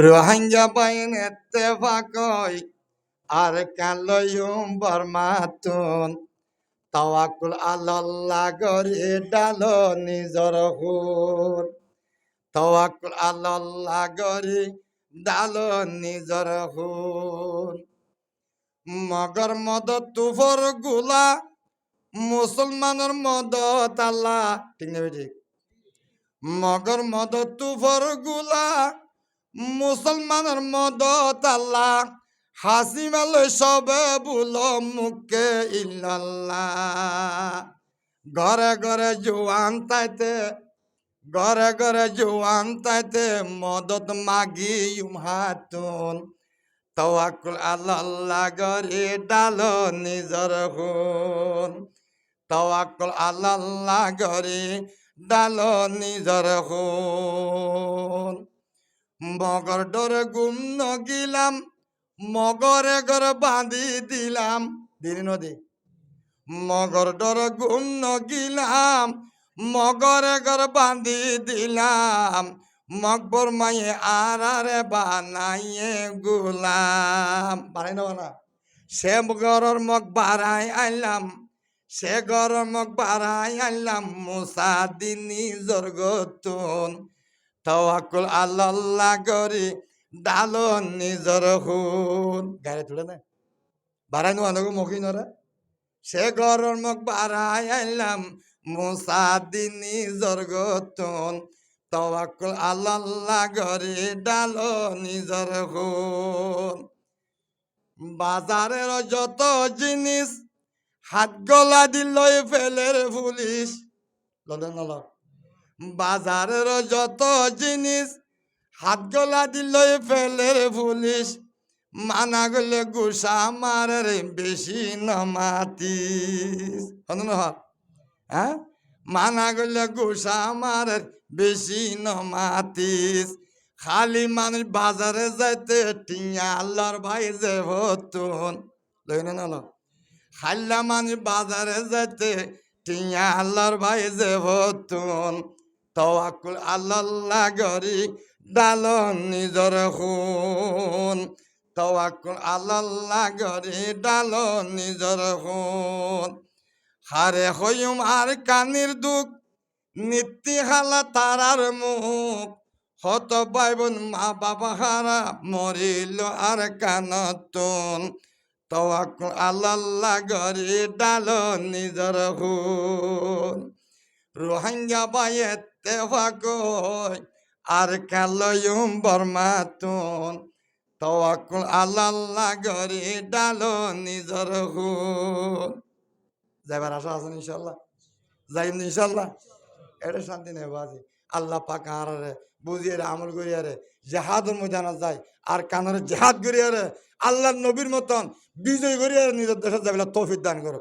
রোহিঙ্গা বাইন এত্তেফাকই আর কালয়ুম বর্মাতুন তাওয়াক্কুল আল্লাহ গরে ডালো নিজর হুর তাওয়াক্কুল আল্লাহ গরে ডালো নিজর হুর মগর মদত তুফর গুলা মুসলমানের মদত আল্লাহ ঠিক না ঠিক মগর মদত তুফর গুলা মুসলমানের মদত আল্লাহ হাসিমাল সবে বুলো মুখে ইল্লাল্লাহ ঘরে ঘরে জোয়ান তাইতে ঘরে ঘরে জোয়ান তাইতে মদত মাগি হাতুন তাওয়াক্কুল আল্লাহ গরে ডালো নিজর হুন তাওয়াক্কুল আল্লাহ গরে ডালো নিজর হুন মগর ডরে গুম নগিলাম মগরে ঘর বাঁধি দিলাম দিন নদী মগর ডরে গুম নগিলাম মগরে ঘর বাঁধি দিলাম মকবর মায়ে আরে বানাইয়ে গুলাম বানাই না বানা সে গরর মগ বাড়াই আইলাম সে গরর মগ বাড়াই আইলাম মুসা দিনী জর্গতুন তাওয়াক্কুল আল্লাহ গরি ডালো নিজর হুন গাড়ি তুলে না বাড়াই নো আনগো মকি নরা সে গরর মগ বাড়াই আইলাম মুসা দিনী জর্গতুন তাওয়াক্কুল আল্লাহ গরি ডালো নিজর হুন বাজারের যত জিনিস হাত গলা দিলই ফেলের পুলিশ ললেন নল বাজারের যত জিনিস হাত গলা দিলই ফেলের পুলিশ মানা গলে গুসা মারের বেশি নমাতিস হ্যাঁ মানা গলে গুসা মারের বেশি নমাতিস খালি মানুষ বাজারে যাইতে টিয়া আল্লাহর ভাই যে হতুন লইনে না খাল্লা মানুষ বাজারে যাইতে টিয়া আল্লাহর ভাই যে হতুন তাওয়াক্কুল আল্লাহ গরি ডালো নিজর হুন তাওয়াক্কুল আল্লাহ গরি ডালো নিজর হুন হারে হইম আর কানির দুঃখ নিত্যি হালা তারার মুখ হত বাইবন মা বাবা হারা মরিল আর কানতুন তাওয়াক্কুল আল্লাহ গরি ডালো নিজর হুন রোহিঙ্গা বাইতে ফাকই আর কালয়ুম বর্মাতুন তাওয়াক্কুল আল্লাহ গরি ডালো নিজর হুন যাইবার আশা আছেন ইনশাল্লাহ যাইম ইনশাল্লাহ এটা শান্তি নেই বাজি আল্লাহ পাক আরে বুঝিয়ে আমল করিয়ারে জেহাদের ময়দানে যায় আর কানারে জেহাদ করিয়ারে আল্লাহ নবীর মতন বিজয় করিয়ারে নিজের দেশে যাবে তৌফিক দান করো